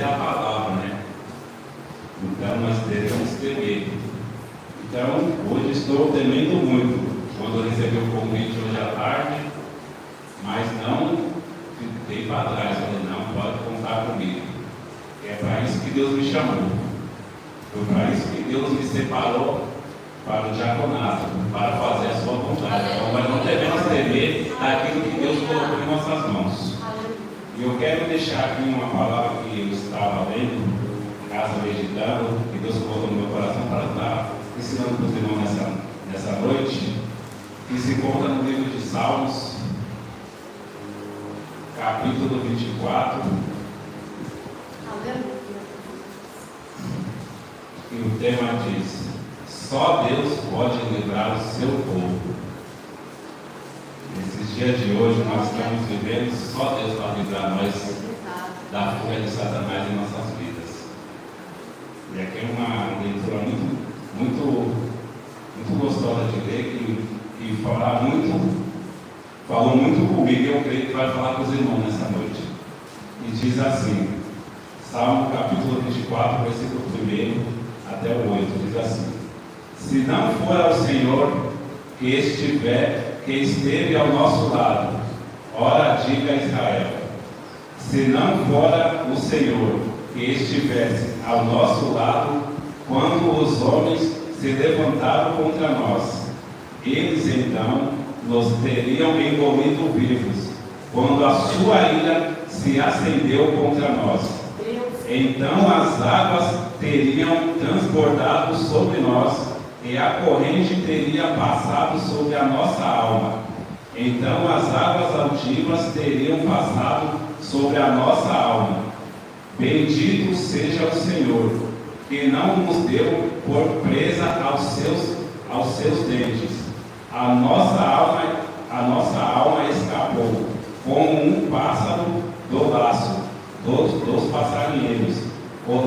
é a palavra, né? Então nós devemos temer. Então, hoje estou temendo muito. Quando eu recebi o convite hoje à tarde, mas não fiquei para trás. Falei, não, pode contar comigo. É para isso que Deus me chamou. Foi para isso que Deus me separou para o diaconato, para fazer a sua vontade. Então, nós não devemos temer daquilo que Deus colocou em nossas mãos. E eu quero deixar aqui uma palavra que eu estava lendo, em casa meditando, que Deus colocou no meu coração para estar ensinando para os irmãos nessa noite, que se encontra no livro de Salmos, capítulo 24. E o tema diz: só Deus pode livrar o seu povo. Nesses dias de hoje nós estamos vivendo, só Deus pode livrar nós da fuga de Satanás em nossas vidas. E aqui é uma leitura muito gostosa de ler, que falou muito comigo, e eu creio que vai falar com os irmãos nessa noite. E diz assim, Salmo capítulo 24, versículo 1 até o 8, diz assim: se não for ao Senhor que esteve ao nosso lado, ora diga a Israel, se não fora o Senhor que estivesse ao nosso lado, quando os homens se levantaram contra nós, eles então nos teriam engolido vivos, quando a sua ira se acendeu contra nós. Então as águas teriam transbordado sobre nós, e a corrente teria passado sobre a nossa alma. Então as águas altivas teriam passado sobre a nossa alma. Bendito seja o Senhor, que não nos deu por presa aos seus dentes. A nossa alma escapou, como um pássaro do laço dos passarinheiros. O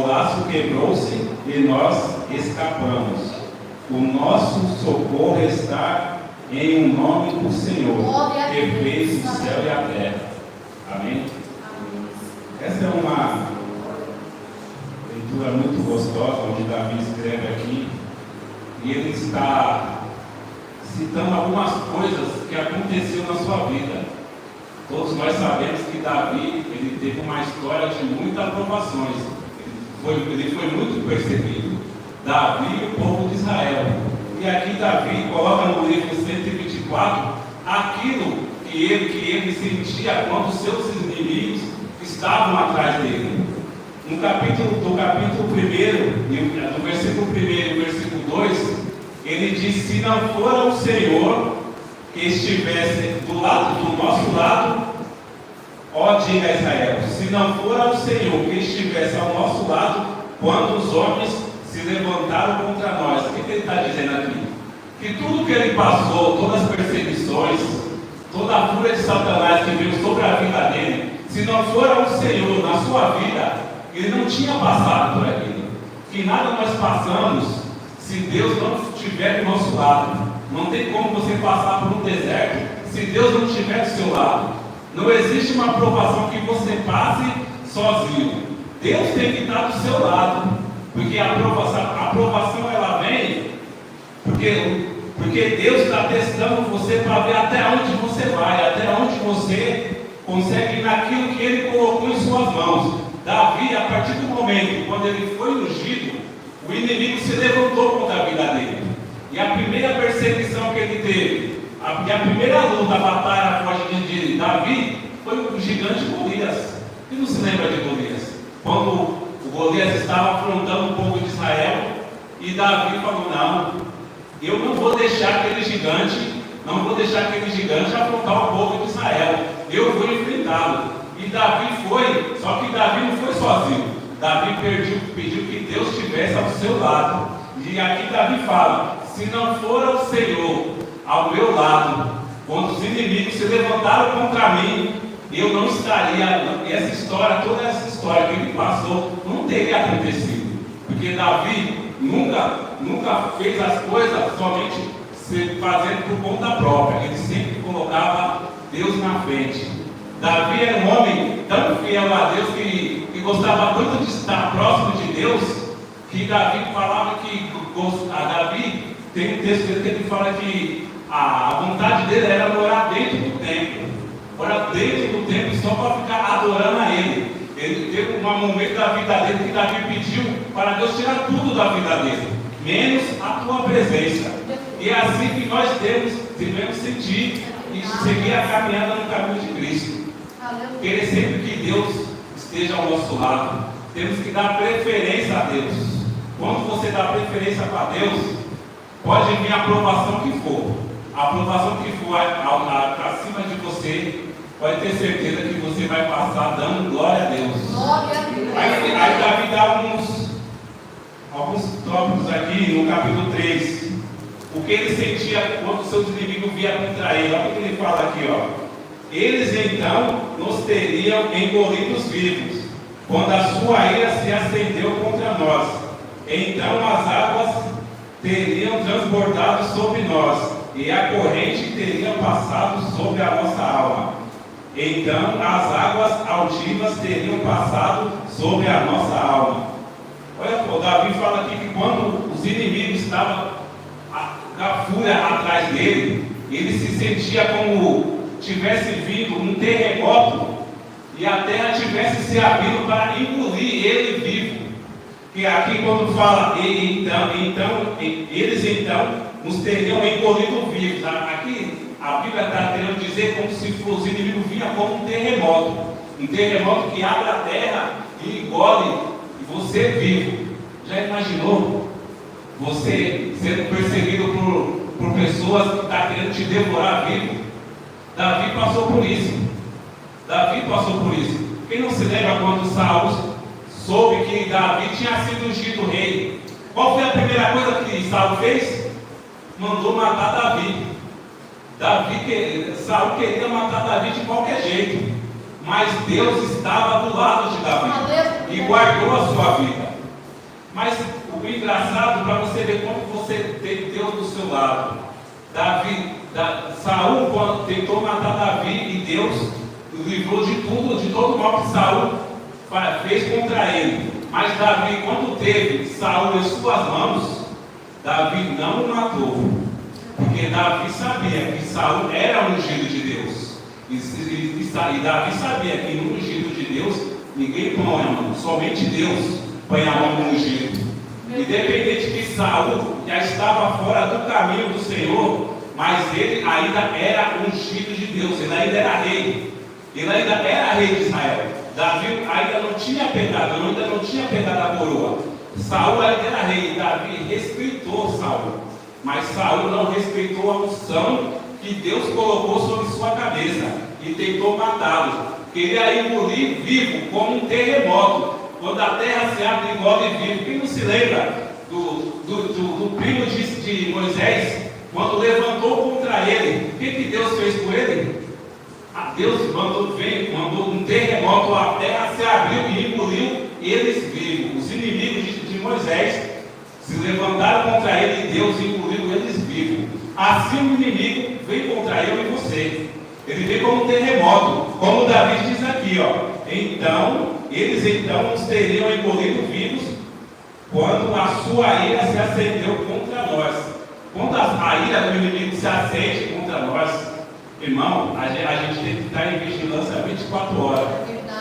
laço quebrou-se e nós escapamos. O nosso socorro está em o nome do Senhor, que fez o céu e a terra. Amém? Essa é uma leitura muito gostosa, onde Davi escreve aqui, e ele está citando algumas coisas que aconteceram na sua vida. Todos nós sabemos que Davi, ele teve uma história de muitas aprovações. Ele foi muito perseguido. Davi e o povo de Israel. E aqui Davi coloca no livro 124 aquilo que ele sentia quando os seus inimigos estavam atrás dele. No capítulo 1, no versículo 1 e versículo 2, ele diz: se não for o Senhor que estivesse do nosso lado, ó diga a Israel, se não for ao Senhor que estivesse ao nosso lado, quando os homens se levantaram contra nós. O que ele está dizendo aqui? Que tudo que ele passou, todas as perseguições, toda a fúria de Satanás que veio sobre a vida dele, se não for ao Senhor na sua vida, ele não tinha passado por aquilo. Que nada nós passamos se Deus não estiver do nosso lado. Não tem como você passar por um deserto se Deus não estiver do seu lado. Não existe uma aprovação que você passe sozinho. Deus tem que estar do seu lado. Porque a aprovação ela vem porque Deus está testando você para ver até onde você vai, até onde você consegue ir naquilo que Ele colocou em suas mãos. Davi, a partir do momento quando ele foi ungido, o inimigo se levantou contra a vida dele. E a primeira perseguição que ele teve, a primeira luta, a batalha de Davi, foi o gigante Golias. Quem não se lembra de Golias? Quando o Golias estava afrontando o povo de Israel, e Davi falou: não, eu não vou deixar aquele gigante afrontar o povo de Israel. Eu vou enfrentá-lo. E Davi foi, só que Davi não foi sozinho. Davi pediu que Deus estivesse ao seu lado. E aqui Davi fala: se não for o Senhor ao meu lado, quando os inimigos se levantaram contra mim, eu não estaria. Toda essa história que ele passou não teria acontecido. Porque Davi nunca fez as coisas somente fazendo por conta própria. Ele sempre colocava Deus na frente. Davi era um homem tão fiel a Deus que gostava tanto de estar próximo de Deus, que Davi falava que Davi tem um texto dele que ele fala que a vontade dele era morar dentro do templo. Morar dentro do templo só para ficar adorando a ele. Ele teve um momento da vida dele que Davi pediu para Deus tirar tudo da vida dele, menos a tua presença. E é assim que nós devemos sentir e seguir a caminhada no caminho de Cristo. Querer sempre que Deus esteja ao nosso lado. Temos que dar preferência a Deus. Quando você dá preferência para Deus, pode vir a aprovação que for. A aprovação que for acima de você, pode ter certeza que você vai passar dando glória a Deus. Aí Davi dá alguns tópicos aqui no capítulo 3. O que ele sentia quando seus inimigos vinham contra ele. Olha o que ele fala aqui, ó. Eles então nos teriam engolidos vivos, quando a sua ira se acendeu contra nós. Então as águas teriam transbordado sobre nós, e a corrente teria passado sobre a nossa alma. Então as águas altivas teriam passado sobre a nossa alma. Olha, o Davi fala aqui que quando os inimigos estavam com a fúria atrás dele, ele se sentia como tivesse vindo um terremoto e a terra tivesse se abrindo para engolir ele vivo. Que aqui quando fala eles então nos teriam engolido vivos. Aqui a Bíblia está querendo dizer como se os inimigos vinham como um terremoto que abre a terra e engole você vivo. Já imaginou você sendo perseguido por pessoas que estão querendo te devorar vivo? Davi passou por isso. Quem não se lembra quando Saul soube que Davi tinha sido ungido rei? Qual foi a primeira coisa que Saul fez? Mandou matar Davi. Saul queria matar Davi de qualquer jeito, mas Deus estava do lado de Davi e guardou a sua vida. Mas o engraçado, para você ver como você tem Deus do seu lado, Saul, quando tentou matar Davi, e Deus o livrou de tudo, de todo o mal que Saul fez contra ele. Mas Davi, quando teve Saul em suas mãos, Davi não o matou, porque Davi sabia que Saul era ungido de Deus. E Davi sabia que no ungido de Deus ninguém põe a mão, somente Deus põe a mão no ungido. Independente que Saul já estava fora do caminho do Senhor, mas ele ainda era ungido de Deus, ele ainda era rei. Ele ainda era rei de Israel. Davi ainda não tinha pegado a coroa. Saul ainda era rei. Davi respeitou Saul, mas Saul não respeitou a unção que Deus colocou sobre sua cabeça e tentou matá-lo. Queria engolir vivo como um terremoto. Quando a terra se abre, engole vivo. Quem não se lembra do primo de Moisés, quando levantou contra ele? O que Deus fez com ele? Deus mandou um terremoto, a terra se abriu e engoliu eles vivos. Os inimigos de Moisés se levantaram contra ele e Deus engoliu eles vivos. Assim o inimigo vem contra eu e você. Ele vem como um terremoto, como Davi diz aqui, ó. Eles nos teriam engolido vivos quando a sua ira se acendeu contra nós. Quando a ira do inimigo se acende contra nós, irmão, a gente tem que estar em vigilância 24 horas.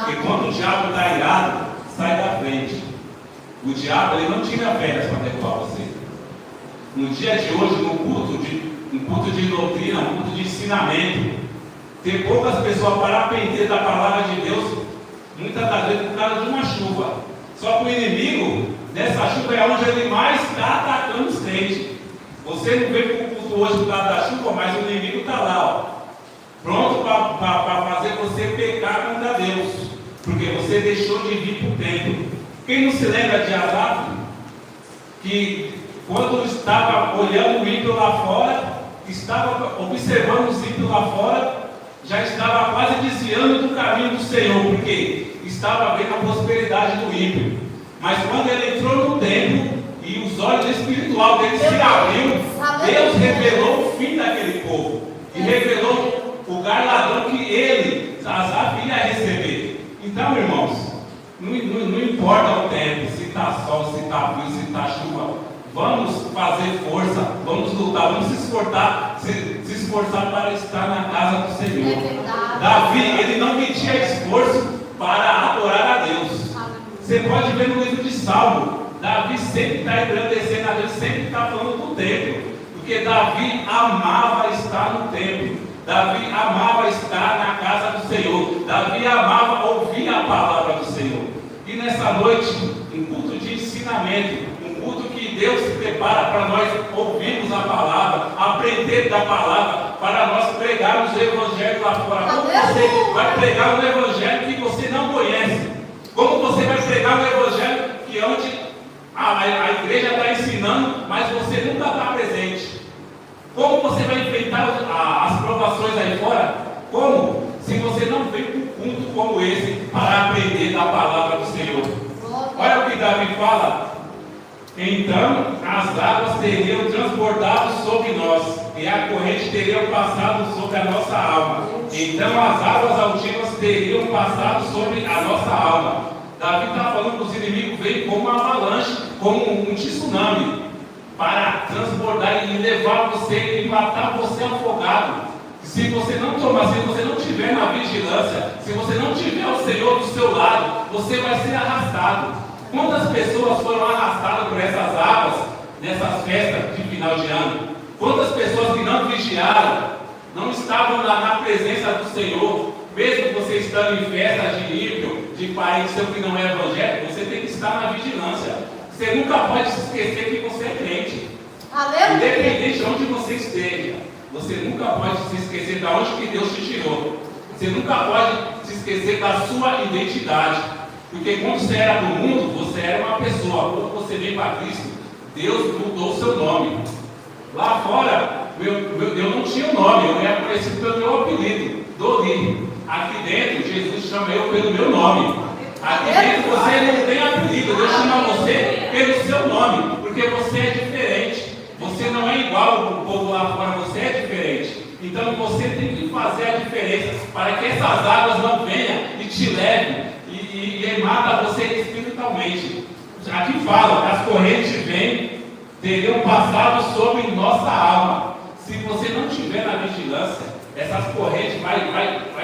Porque quando o diabo está irado, sai da frente. O diabo, ele não tira férias para derrubar você. No dia de hoje, no culto de doutrina, um culto de ensinamento, tem poucas pessoas para aprender da palavra de Deus, muitas das vezes por causa de uma chuva. Só que o inimigo, nessa chuva é onde ele mais está atacando os crentes. Você não veio para o culto hoje por causa da chuva, mas o inimigo está lá, ó, pronto para fazer você pecar contra Deus, porque você deixou de vir para o templo. Quem não se lembra de Asaf, que quando estava olhando o ímpio lá fora, estava observando os ímpios lá fora, já estava quase desviando do caminho do Senhor, porque estava vendo a prosperidade do ímpio. Mas quando ele entrou no templo e os olhos espirituais dele se abriu, Deus revelou o fim daquele povo e revelou o galardão que ele Asaf ia receber. Então, irmãos, não importa o tempo, se está sol, se está frio, se está chuva, vamos fazer força, vamos lutar, vamos se esforçar para estar na casa do Senhor. Davi, ele não media esforço para adorar a Deus. Você pode ver no livro de Salmo, Davi sempre está engrandecendo a Deus, sempre está falando do templo, porque Davi amava estar no templo, Davi amava estar na casa do Senhor, Davi amava ouvir a palavra do Senhor. E nessa noite, um culto de ensinamento, um culto que Deus se prepara para nós ouvirmos a palavra, aprender da palavra, para nós pregarmos o Evangelho lá fora. Como você vai pregar um Evangelho que você não conhece? Como você vai pregar um Evangelho que onde a igreja está ensinando, mas você nunca está presente? Como você vai enfrentar as provações aí fora? Como? Se você não vem para um culto como esse para aprender da palavra do Senhor. Olha o que Davi fala. Então as águas teriam transbordado sobre nós, e a corrente teria passado sobre a nossa alma. Então as águas altivas teriam passado sobre a nossa alma. Davi está falando que os inimigos vêm como uma avalanche, como um tsunami, para transbordar e levar você e matar você afogado. Se você não tomar, se você não tiver na vigilância, se você não tiver o Senhor do seu lado, você vai ser arrastado. Quantas pessoas foram arrastadas por essas águas nessas festas de final de ano? Quantas pessoas que não vigiaram, não estavam na presença do Senhor, mesmo você estando em festa de ímpio, de parente seu que não é evangélico, você tem que estar na vigilância. Você nunca pode se esquecer que você é crente. Independente de onde você esteja, você nunca pode se esquecer de onde que Deus te tirou. Você nunca pode se esquecer da sua identidade. Porque quando você era do mundo, você era uma pessoa. Quando você veio para Cristo, Deus mudou o seu nome. Lá fora, eu não tinha um nome, eu era conhecido pelo meu apelido, Doli. Aqui dentro, Jesus chama eu pelo meu nome. Aqui dentro você não tem apelido, Deus chama você pelo seu nome, porque você é diferente. Você não é igual ao povo lá fora, você é diferente. Então você tem que fazer a diferença para que essas águas não venham e te levem e mata você espiritualmente. Aqui fala, as correntes vêm, teriam passado sobre nossa alma. Se você não estiver na vigilância, essas correntes vai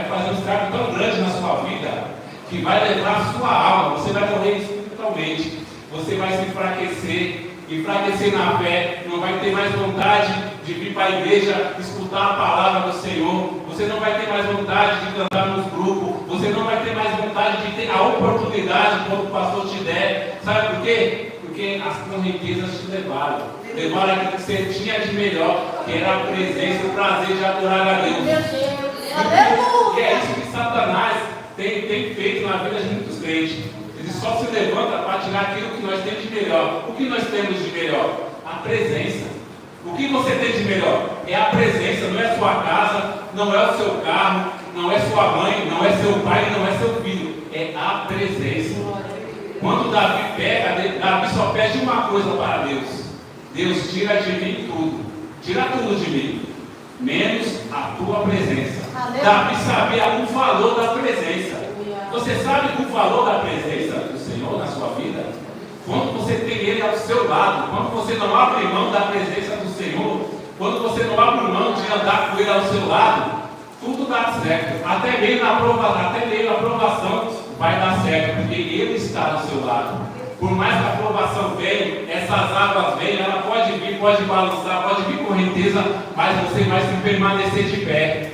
fazer um estrago tão grande na sua vida, que vai levar a sua alma, você vai morrer espiritualmente, você vai se enfraquecer na fé, não vai ter mais vontade de vir para a igreja, escutar a palavra do Senhor, você não vai ter mais vontade de cantar nos grupos, você não vai ter mais vontade de ter a oportunidade quando o pastor te der. Sabe por quê? Porque as correntezas te levaram aquilo que você tinha de melhor, que era a presença, o prazer de adorar a Deus. E é isso que Satanás tem feito na vida de muitos crentes. Ele só se levanta para tirar aquilo que nós temos de melhor. O que nós temos de melhor? A presença. O que você tem de melhor? É a presença, não é sua casa, não é o seu carro, não é sua mãe, não é seu pai, não é seu filho. É a presença. Quando Davi pega, Davi só pede uma coisa para Deus. Deus, tira de mim tudo. Tira tudo de mim, menos a tua presença. Davi sabia o valor da presença. Você sabe o valor da presença do Senhor na sua vida? Quando você tem Ele ao seu lado, quando você não abre mão da presença do Senhor, quando você não abre mão de andar com Ele ao seu lado, tudo dá certo. Até mesmo a aprovação vai dar certo, porque Ele está ao seu lado. Por mais que a aprovação venha, essas águas venham, ela pode vir, pode balançar, pode vir correnteza, mas você vai se permanecer de pé.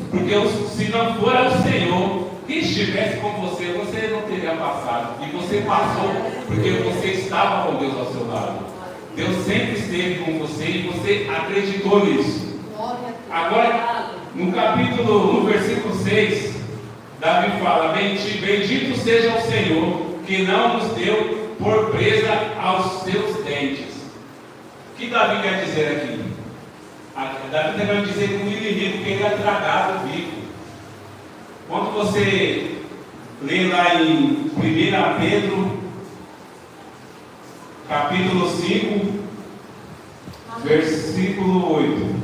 Porque se não for o Senhor que estivesse com você, você não teria passado. E você passou porque você estava com Deus ao seu lado. Deus sempre esteve com você e você acreditou nisso. Agora, no versículo 6, Davi fala: bendito seja o Senhor, que não nos deu por presa aos seus dentes. O que Davi quer dizer aqui? Davi está querendo dizer que o inimigo queria tragar o vivo. Quando você lê lá em 1 Pedro, capítulo 5, versículo 8.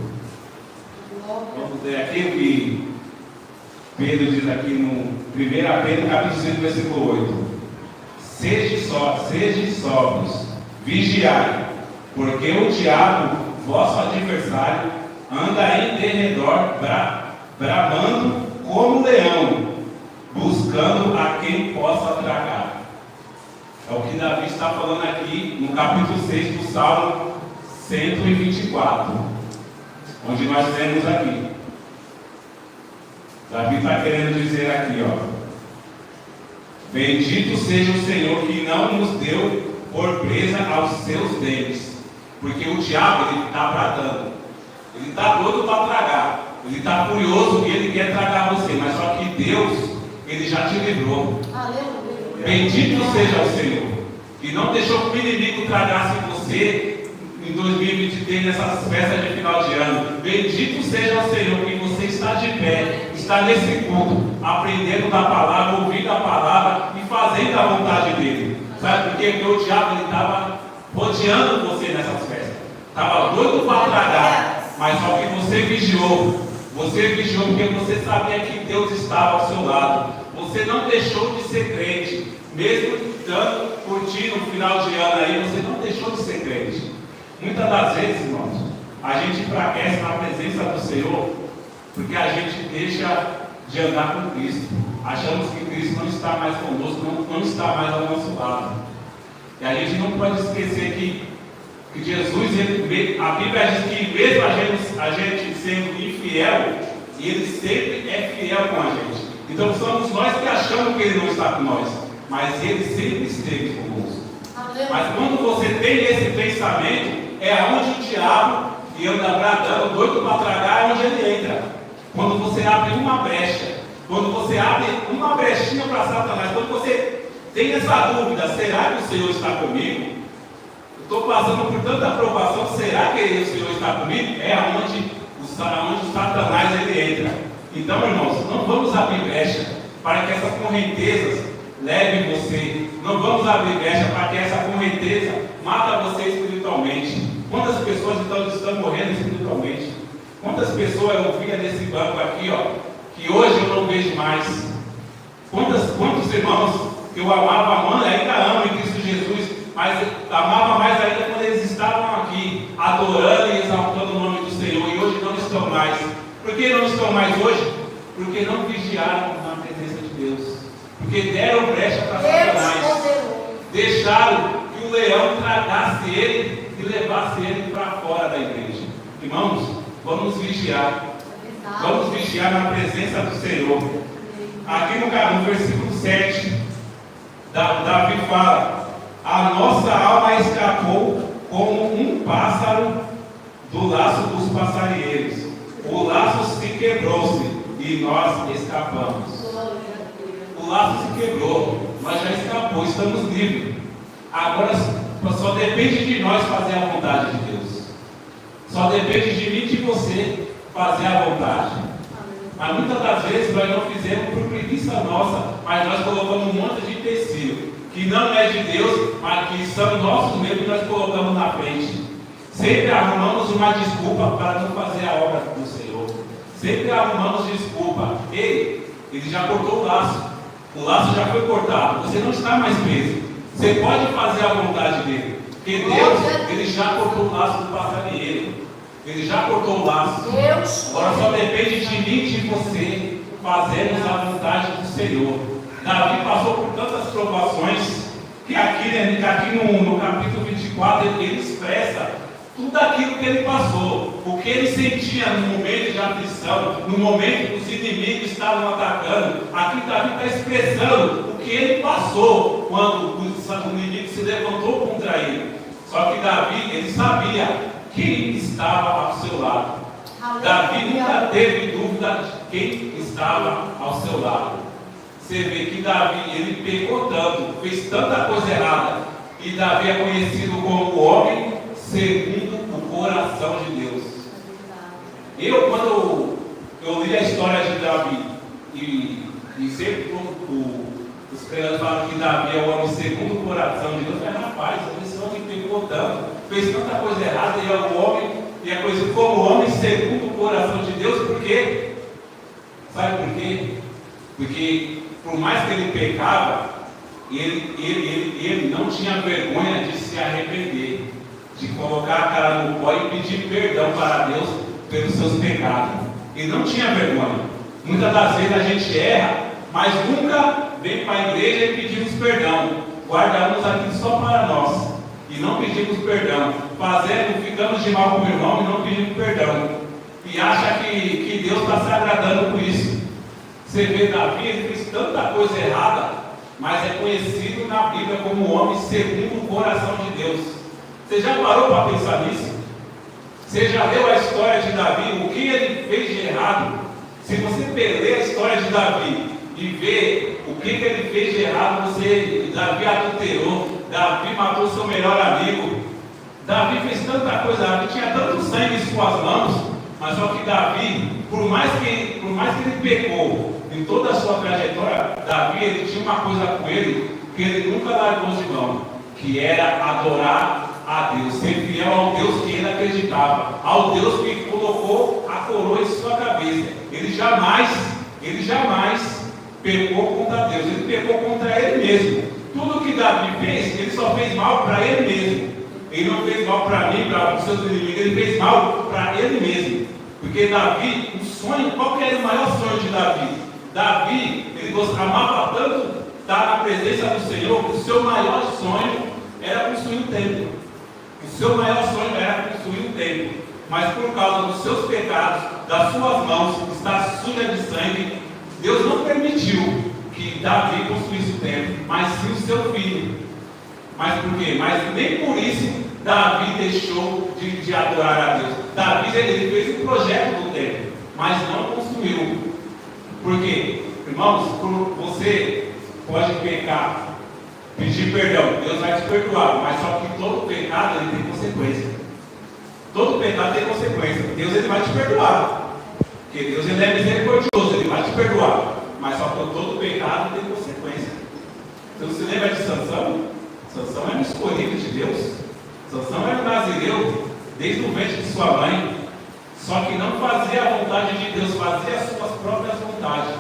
Vamos ler aqui o que Pedro diz aqui no 1 Pedro, capítulo 5, versículo 8: Sede sóbrios, vigiai, porque o diabo, vosso adversário, anda em derredor, bramando como leão, buscando a quem possa tragar. É o que Davi está falando aqui no capítulo 6 do Salmo 124, onde nós temos aqui. Davi está querendo dizer aqui, ó: Bendito seja o Senhor que não nos deu por presa aos seus dentes. Porque o diabo, ele está bradando, ele está doido para tragar, ele está furioso e ele quer tragar você, mas só que Deus, ele já te livrou. Aleluia. Bendito seja o Senhor, que não deixou que o inimigo tragasse você em 2023, nessas festas de final de ano. Bendito seja o Senhor, que você está de pé, está nesse culto, aprendendo da palavra, ouvindo a palavra e fazendo a vontade dele. Sabe por quê? Porque o diabo estava rodeando você nessas festas, estava doido para tragar, mas só que você vigiou porque você sabia que Deus estava ao seu lado. Você não deixou de ser crente, mesmo estando curtindo o final de ano aí, você não deixou de ser crente. Muitas das vezes, irmãos, a gente enfraquece na presença do Senhor porque a gente deixa de andar com Cristo. Achamos que Cristo não está mais conosco, não está mais ao nosso lado. E a gente não pode esquecer que Jesus, a Bíblia diz que mesmo a gente sendo infiel, Ele sempre é fiel com a gente. Então somos nós que achamos que Ele não está com nós, mas Ele sempre esteve conosco. Mas quando você tem esse pensamento, é onde o diabo, que anda bradando, doido para tragar, é onde ele entra. Quando você abre uma brecha, quando você abre uma brechinha para Satanás, quando você tem essa dúvida: será que o Senhor está comigo? Estou passando por tanta aprovação, será que o Senhor está comigo? É onde o Satanás ele entra. Então, irmãos, não vamos abrir brecha para que essas correntezas levem você. Não vamos abrir brecha para que essa correnteza mata você espiritualmente. Quantas pessoas estão morrendo espiritualmente? Quantas pessoas eu via nesse banco aqui, ó, que hoje eu não vejo mais? Quantos irmãos que eu amava, ainda amo em Cristo Jesus, mas amava mais ainda quando eles estavam aqui, adorando e exaltando o nome do Senhor, e hoje não estão mais. Por que não estão mais hoje? Porque não vigiaram na presença de Deus, porque deram brecha para Satanás, deixaram que o leão tragasse ele e levasse ele para fora da igreja. Irmãos, vamos vigiar na presença do Senhor. Aqui no versículo 7, Davi fala: a nossa alma escapou como um pássaro do laço dos passarinheiros. O laço se quebrou-se e nós escapamos. O laço se quebrou, nós já escapou, estamos livres. Agora só depende de nós fazer a vontade de Deus. Só depende de mim e de você fazer a vontade. Mas muitas das vezes nós não fizemos por preguiça nossa, mas nós colocamos um monte de empecilho que não é de Deus, mas que são nossos mesmos, que nós colocamos na frente. Sempre arrumamos uma desculpa para não fazer a obra do Senhor. Sempre arrumamos desculpa. Ele já cortou o laço. O laço já foi cortado. Você não está mais preso. Você pode fazer a vontade dele. Porque Deus, ele já cortou o laço do passarinheiro. Ele já cortou o laço. Agora só depende de mim e de você fazermos a vontade do Senhor. Davi passou por tantas provações que aqui no capítulo 24 ele expressa tudo aquilo que ele passou, o que ele sentia no momento de aflição, no momento que os inimigos estavam atacando. Aqui Davi está expressando o que ele passou quando o inimigo se levantou contra ele. Só que Davi, ele sabia quem estava ao seu lado. Davi nunca teve dúvida de quem estava ao seu lado. Você vê que Davi, ele pecou tanto, fez tanta coisa errada, e Davi é conhecido como o homem segundo o coração de Deus. Quando eu li a história de Davi, e sempre os pregadores falam que Davi é o homem segundo o coração de Deus, mas rapaz, esse homem pecou tanto, fez tanta coisa errada, e é o homem, e é conhecido como o homem segundo o coração de Deus, porque, sabe por quê? Porque por mais que ele pecava, ele não tinha vergonha de se arrepender, de colocar a cara no pó e pedir perdão para Deus pelos seus pecados. Ele não tinha vergonha. Muitas das vezes a gente erra, mas nunca vem para a igreja e pedimos perdão. Guardamos aquilo só para nós e não pedimos perdão. Ficamos de mal com o irmão e não pedimos perdão. E acha que Deus está se agradando por isso. Você vê Davi, ele fez tanta coisa errada, mas é conhecido na Bíblia como homem segundo o coração de Deus. Você já parou para pensar nisso? Você já leu a história de Davi, o que ele fez de errado? Se você ler a história de Davi e ver o que ele fez de errado, Davi adulterou, Davi matou seu melhor amigo, Davi fez tanta coisa, Davi tinha tanto sangue em suas mãos, mas só que Davi, por mais que ele pecou em toda a sua trajetória, Davi, ele tinha uma coisa com ele que ele nunca largou de mão, que era adorar a Deus, ser fiel ao Deus que ele acreditava, ao Deus que colocou a coroa em sua cabeça. Ele jamais pecou contra Deus, ele pecou contra ele mesmo. Tudo que Davi fez, ele só fez mal para ele mesmo. Ele não fez mal para mim, para os seus inimigos, ele fez mal para ele mesmo. Porque Davi, o sonho, qual que era o maior sonho de Davi? Davi, ele amava tanto estar na presença do Senhor, que o seu maior sonho era construir um templo. O seu maior sonho era construir um templo. Mas por causa dos seus pecados, das suas mãos, que está suja de sangue, Deus não permitiu que Davi construísse o templo, mas sim o seu filho. Mas por quê? Mas nem por isso Davi deixou de adorar a Deus. Davi, ele fez um projeto do templo, mas não construiu. Por quê? Irmãos, você pode pecar, pedir perdão, Deus vai te perdoar, mas só que todo pecado ele tem consequência. Todo pecado tem consequência. Deus ele vai te perdoar, porque Deus ele é misericordioso, ele vai te perdoar, mas só que todo pecado tem consequência. Você não se lembra de Sansão? Sansão era um escolhido de Deus. Sansão era um nazireu desde o ventre de sua mãe, só que não fazia a vontade de Deus, fazia as suas próprias vontades.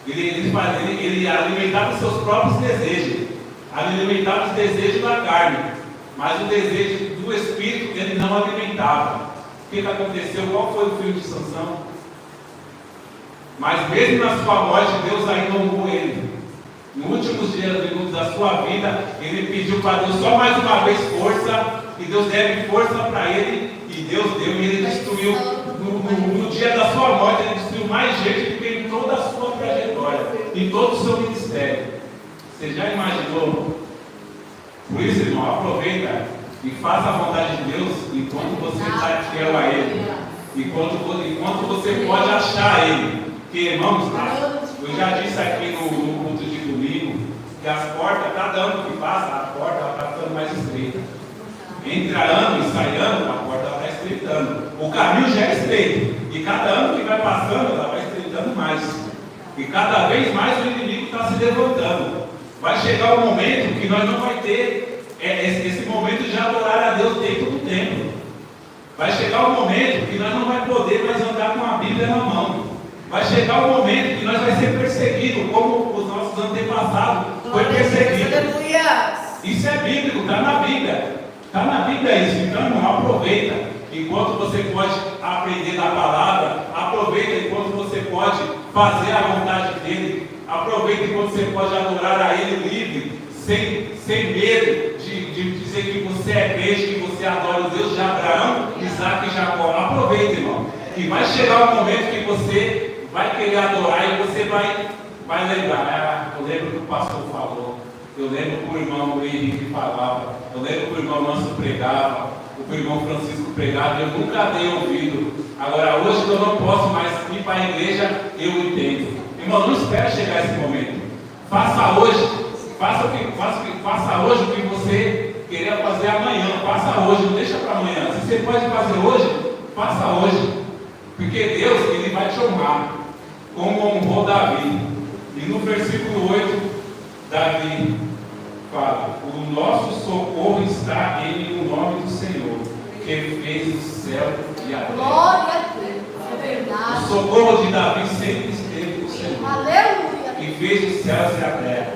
Ele alimentava os seus próprios desejos, alimentava os desejos da carne, mas o desejo do espírito ele não alimentava. O que aconteceu? Qual foi o fim de Sansão? Mas mesmo na sua morte, Deus ainda honrou ele. Nos últimos minutos da sua vida, ele pediu para Deus só mais uma vez força, e Deus deu força para ele, e Deus deu, e ele destruiu, no dia da sua morte, ele destruiu mais gente do que em toda a sua trajetória, em todo o seu ministério. Você já imaginou? Por isso, irmão, aproveita e faça a vontade de Deus enquanto você está fiel a Ele, enquanto você pode achar Ele. Porque, irmãos, eu já disse aqui no culto de domingo que as portas, cada ano que passa, a porta está ficando mais estreita. Entre ano e sai ano, a porta está estreitando. O caminho já é estreito. E cada ano que vai passando, ela vai estreitando mais. E cada vez mais o inimigo está se levantando. Vai chegar um momento que nós não vai ter esse momento de adorar a Deus dentro do templo. Vai chegar um momento que nós não vai poder mais andar com a Bíblia na mão. Vai chegar um momento que nós vai ser perseguido, como os nossos antepassados foi perseguido. Isso é bíblico, está na Bíblia. Está na Bíblia isso. Então, irmão, aproveita. Enquanto você pode aprender da palavra, aproveita enquanto você pode fazer a vontade dele. Aproveita enquanto você pode adorar a Ele livre, sem medo de dizer que você é crente, que você adora o Deus de Abraão, Isaac e Jacó. Aproveita, irmão. E vai chegar um momento que você vai querer adorar e você vai lembrar. Eu lembro que o pastor falou. Eu lembro que o irmão Henrique falava. Eu lembro que o irmão Manso pregava. O irmão Francisco pregava. Eu nunca dei ouvido. Agora, hoje que eu não posso mais ir para a igreja, eu entendo. Irmão, não espere chegar esse momento. Faça hoje. Faça hoje o que você queria fazer amanhã. Faça hoje, não deixa para amanhã. Se você pode fazer hoje, faça hoje. Porque Deus, Ele vai te honrar, como honrou Davi. E no versículo 8, Davi fala: o nosso socorro está no nome do Senhor, que fez o céu e a terra. Glória a Deus, é verdade. O socorro de Davi sempre esteve no Senhor. Aleluia. fez os céus e a terra.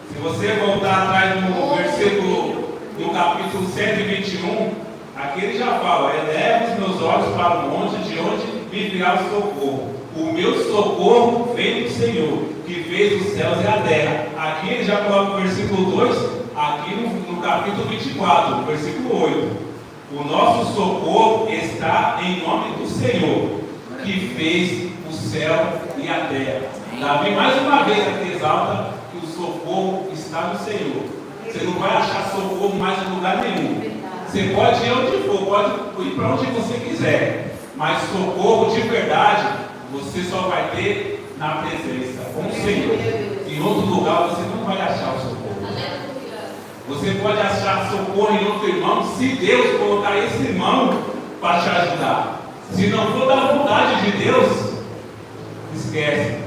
Se você voltar atrás no versículo, no capítulo 121, aqui ele já fala: eleva os meus olhos para o monte, de onde me virá o socorro. O meu socorro vem do Senhor, que fez os céus e a terra. Aqui ele já coloca o versículo 2, aqui no capítulo 24, versículo 8. O nosso socorro está em nome do Senhor, que fez o céu e a terra. Davi mais uma vez aqui exalta que o socorro está no Senhor. Você não vai achar socorro mais em lugar nenhum. Você pode ir onde for, pode ir para onde você quiser, mas socorro de verdade você só vai ter na presença com o Senhor. Em outro lugar você não vai achar o socorro. Você pode achar socorro em outro irmão, se Deus colocar esse irmão para te ajudar. Se não for da vontade de Deus, esquece.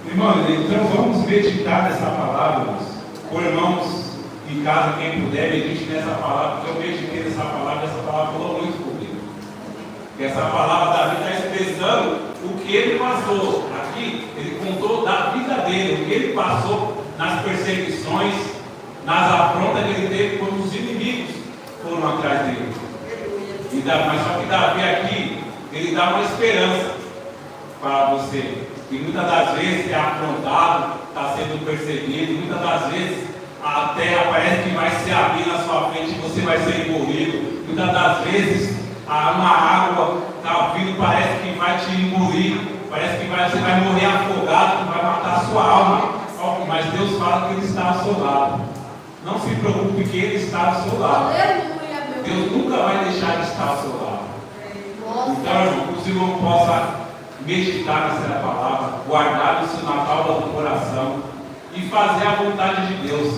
Irmãos, então vamos meditar nessa palavra, irmãos. Por irmãos em casa, quem puder, medite nessa palavra, porque eu meditei nessa palavra falou muito comigo. Porque essa palavra, Davi está expressando o que ele passou. Aqui, ele contou da vida dele, o que ele passou nas perseguições, nas afrontas que ele teve quando os inimigos foram atrás dele. Mas só que Davi aqui, ele dá uma esperança para você. E muitas das vezes é afrontado, está sendo perseguido, muitas das vezes a terra parece que vai se abrir na sua frente e você vai ser engolido. Muitas das vezes uma água está vindo, parece que vai te engolir, parece que você vai morrer afogado, que vai matar a sua alma. Mas Deus fala que Ele está ao seu lado. Não se preocupe que Ele está ao seu lado. Deus nunca vai deixar de estar ao seu lado. Então, irmão, que o Senhor possa meditar nessa palavra, guardar isso na palma do coração e fazer a vontade de Deus.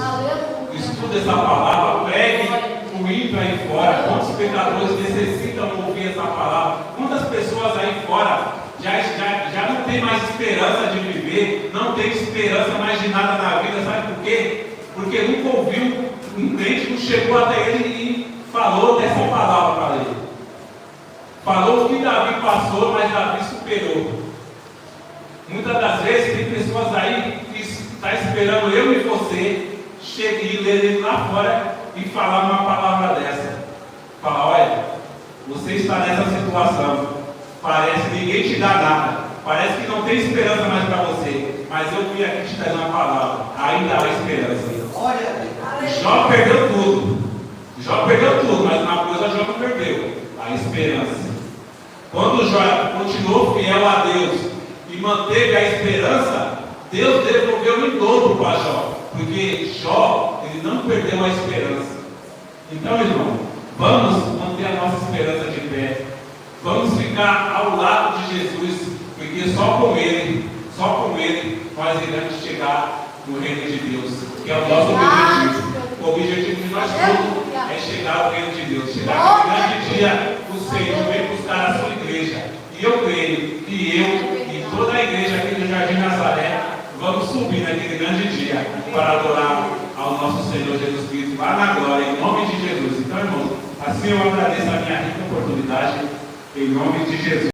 Estude essa palavra, pregue o ímpio aí fora. Quantos pecadores necessitam ouvir essa palavra? Quantas pessoas aí fora já não tem mais esperança de viver, não tem esperança mais de nada na vida, sabe por quê? Porque nunca ouviu um crente que chegou até ele e falou dessa palavra para ele. Falou o que Davi passou, mas Davi superou. Muitas das vezes tem pessoas aí que estão esperando eu e você chegar e ler ele lá fora e falar uma palavra dessa. Falar: olha, você está nessa situação. Parece que ninguém te dá nada. Parece que não tem esperança mais para você. Mas eu vim aqui te dar uma palavra. Ainda há esperança. Jó perdeu tudo. Jó perdeu tudo, mas uma coisa Jó não perdeu: a esperança. Quando Jó continuou fiel a Deus e manteve a esperança, Deus devolveu em dobro para Jó. Porque Jó, ele não perdeu a esperança. Então, irmão, vamos manter a nossa esperança de pé. Vamos ficar ao lado de Jesus, porque só com Ele nós iremos chegar no reino de Deus, que é o nosso objetivo. O objetivo de nós todos é chegar ao reino de Deus, chegar no grande dia do Senhor, vem buscar a sua igreja. E eu creio que eu e toda a igreja aqui do Jardim Nazaré vamos subir naquele grande dia para adorar ao nosso Senhor Jesus Cristo lá na glória, em nome de Jesus. Então, irmãos, assim eu agradeço a minha rica oportunidade. Em nome de Jesus.